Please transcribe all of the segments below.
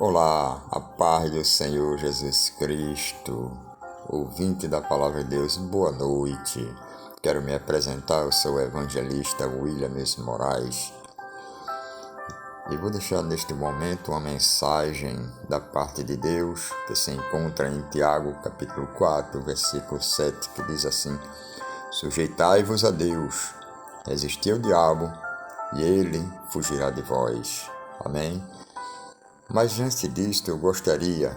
Olá, a paz do Senhor Jesus Cristo, ouvinte da Palavra de Deus, boa noite. Quero me apresentar, eu sou o evangelista William Moraes e vou deixar neste momento uma mensagem da parte de Deus que se encontra em Tiago capítulo 4, versículo 7, que diz assim: Sujeitai-vos a Deus, resisti ao diabo e ele fugirá de vós. Amém? Mas antes disto, eu gostaria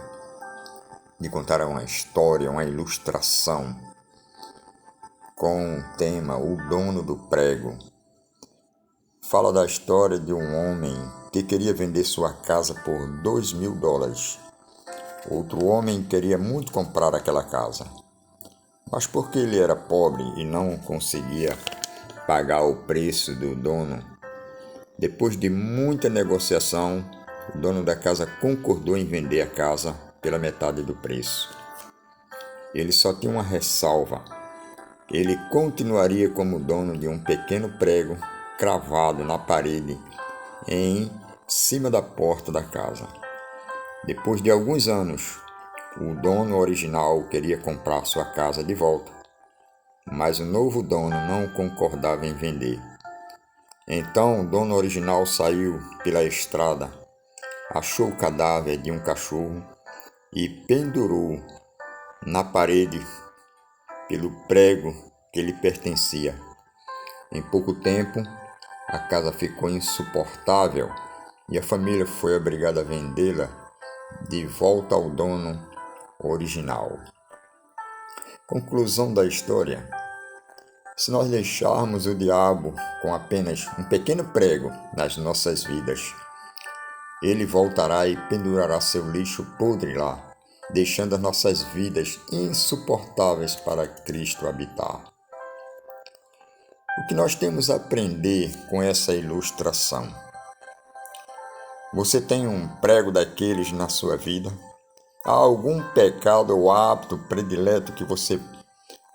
de contar uma história, uma ilustração com o tema O Dono do Prego. Fala da história de um homem que queria vender sua casa por $2.000. Outro homem queria muito comprar aquela casa, mas porque ele era pobre e não conseguia pagar o preço do dono, depois de muita negociação, o dono da casa concordou em vender a casa pela metade do preço. Ele só tinha uma ressalva. Ele continuaria como dono de um pequeno prego cravado na parede em cima da porta da casa. Depois de alguns anos, o dono original queria comprar sua casa de volta, mas o novo dono não concordava em vender. Então o dono original saiu pela estrada, achou o cadáver de um cachorro e pendurou na parede pelo prego que lhe pertencia. Em pouco tempo, a casa ficou insuportável e a família foi obrigada a vendê-la de volta ao dono original. Conclusão da história: se nós deixarmos o diabo com apenas um pequeno prego nas nossas vidas, ele voltará e pendurará seu lixo podre lá, deixando as nossas vidas insuportáveis para Cristo habitar. O que nós temos a aprender com essa ilustração? Você tem um prego daqueles na sua vida? Há algum pecado ou hábito predileto que você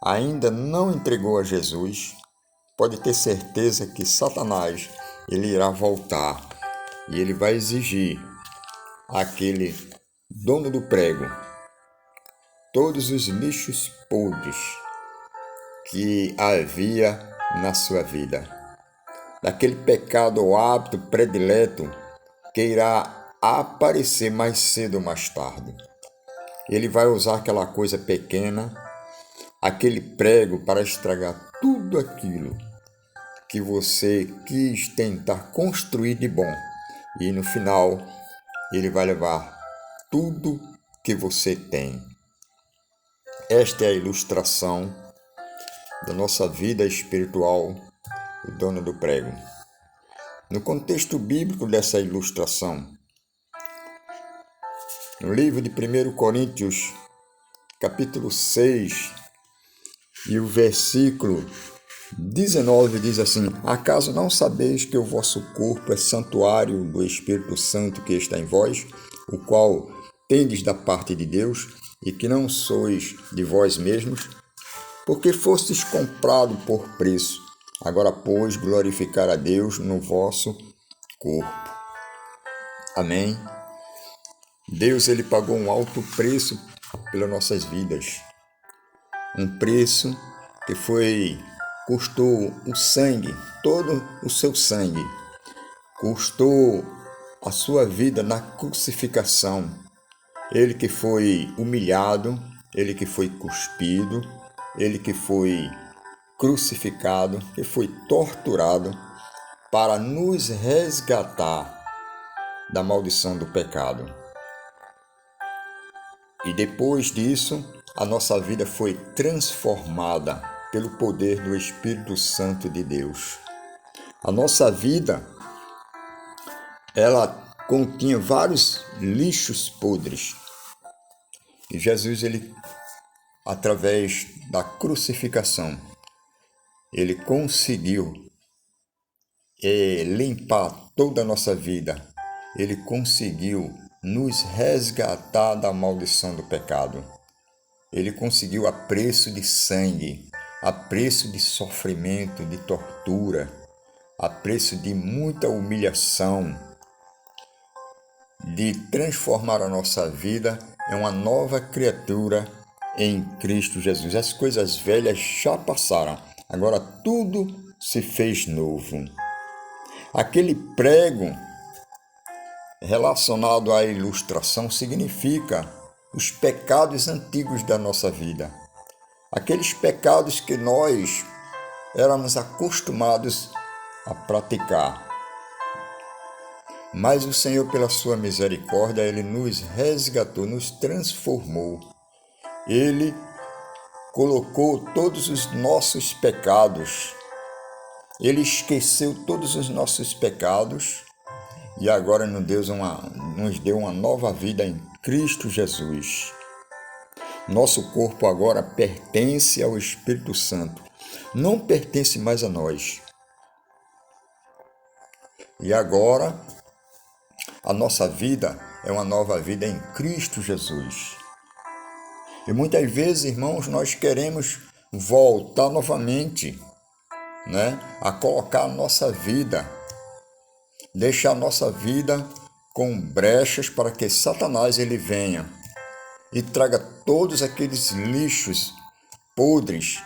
ainda não entregou a Jesus? Pode ter certeza que Satanás ele irá voltar e ele vai exigir aquele dono do prego todos os lixos podres que havia na sua vida, daquele pecado ou hábito predileto que irá aparecer mais cedo ou mais tarde. Ele vai usar aquela coisa pequena, aquele prego, para estragar tudo aquilo que você quis tentar construir de bom. E no final, ele vai levar tudo que você tem. Esta é a ilustração da nossa vida espiritual, o dono do prego. No contexto bíblico dessa ilustração, no livro de 1 Coríntios, capítulo 6, e o versículo 19 diz assim: Acaso não sabeis que o vosso corpo é santuário do Espírito Santo que está em vós, o qual tendes da parte de Deus, e que não sois de vós mesmos? Porque fostes comprado por preço. Agora, pois, glorificar a Deus no vosso corpo. Amém? Deus, ele pagou um alto preço pelas nossas vidas. Um preço que custou o sangue, todo o seu sangue. Custou a sua vida na crucificação. Ele que foi humilhado, ele que foi cuspido, ele que foi crucificado, que foi torturado para nos resgatar da maldição do pecado. E depois disso, a nossa vida foi transformada pelo poder do Espírito Santo de Deus. A nossa vida, ela continha vários lixos podres. E Jesus, ele, através da crucificação, ele conseguiu limpar toda a nossa vida. Ele conseguiu nos resgatar da maldição do pecado. Ele conseguiu a preço de sangue, a preço de sofrimento, de tortura, a preço de muita humilhação, de transformar a nossa vida em uma nova criatura em Cristo Jesus. As coisas velhas já passaram, agora tudo se fez novo. Aquele prego relacionado à ilustração significa os pecados antigos da nossa vida. Aqueles pecados que nós éramos acostumados a praticar. Mas o Senhor, pela sua misericórdia, Ele nos resgatou, nos transformou. Ele colocou todos os nossos pecados. Ele esqueceu todos os nossos pecados e agora nos deu uma nova vida em Cristo Jesus. Nosso corpo agora pertence ao Espírito Santo, não pertence mais a nós. E agora, a nossa vida é uma nova vida em Cristo Jesus. E muitas vezes, irmãos, nós queremos voltar novamente, a colocar a nossa vida, deixar a nossa vida com brechas para que Satanás ele venha e traga todos aqueles lixos podres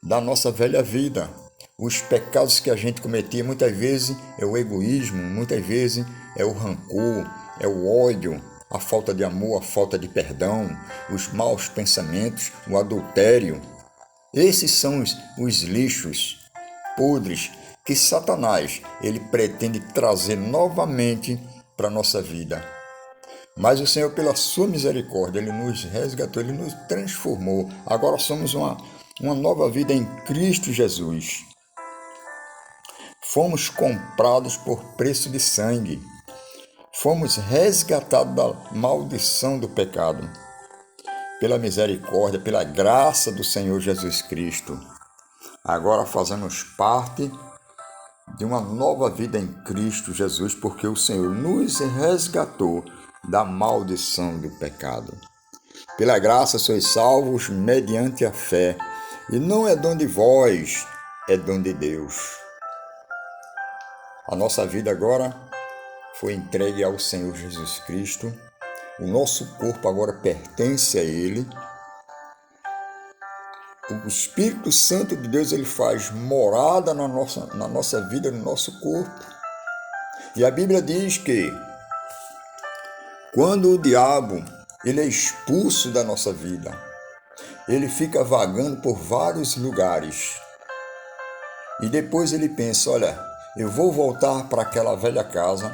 da nossa velha vida. Os pecados que a gente cometia, muitas vezes é o egoísmo, muitas vezes é o rancor, é o ódio, a falta de amor, a falta de perdão, os maus pensamentos, o adultério. Esses são os lixos podres que Satanás ele pretende trazer novamente para a nossa vida. Mas o Senhor, pela sua misericórdia, Ele nos resgatou, Ele nos transformou. Agora somos uma nova vida em Cristo Jesus. Fomos comprados por preço de sangue. Fomos resgatados da maldição do pecado. Pela misericórdia, pela graça do Senhor Jesus Cristo. Agora fazemos parte de uma nova vida em Cristo Jesus, porque o Senhor nos resgatou da maldição do pecado. Pela graça sois salvos mediante a fé, e não é dom de vós, é dom de Deus. A nossa vida agora foi entregue ao Senhor Jesus Cristo, o nosso corpo agora pertence a Ele. O Espírito Santo de Deus ele faz morada na nossa vida, no nosso corpo. E a Bíblia diz que quando o diabo ele é expulso da nossa vida, ele fica vagando por vários lugares. E depois ele pensa, olha, eu vou voltar para aquela velha casa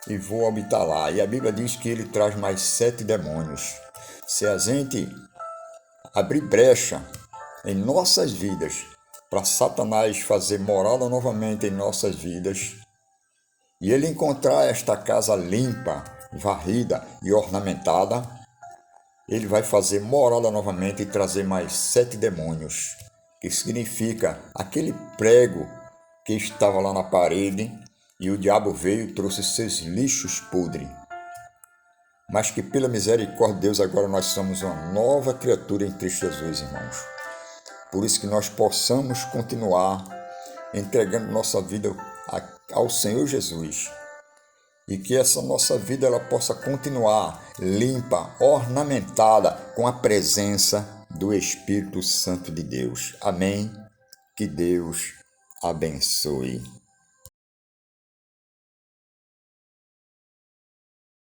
e vou habitar lá. E a Bíblia diz que ele traz mais 7 demônios. Se a gente abrir brecha em nossas vidas para Satanás fazer morada novamente em nossas vidas, e ele encontrar esta casa limpa, varrida e ornamentada, ele vai fazer morada novamente e trazer mais 7 demônios, que significa aquele prego que estava lá na parede e o diabo veio e trouxe seus lixos podres. Mas que pela misericórdia de Deus agora nós somos uma nova criatura em Cristo Jesus, irmãos. Por isso que nós possamos continuar entregando nossa vida ao Senhor Jesus. E que essa nossa vida ela possa continuar limpa, ornamentada com a presença do Espírito Santo de Deus. Amém? Que Deus abençoe.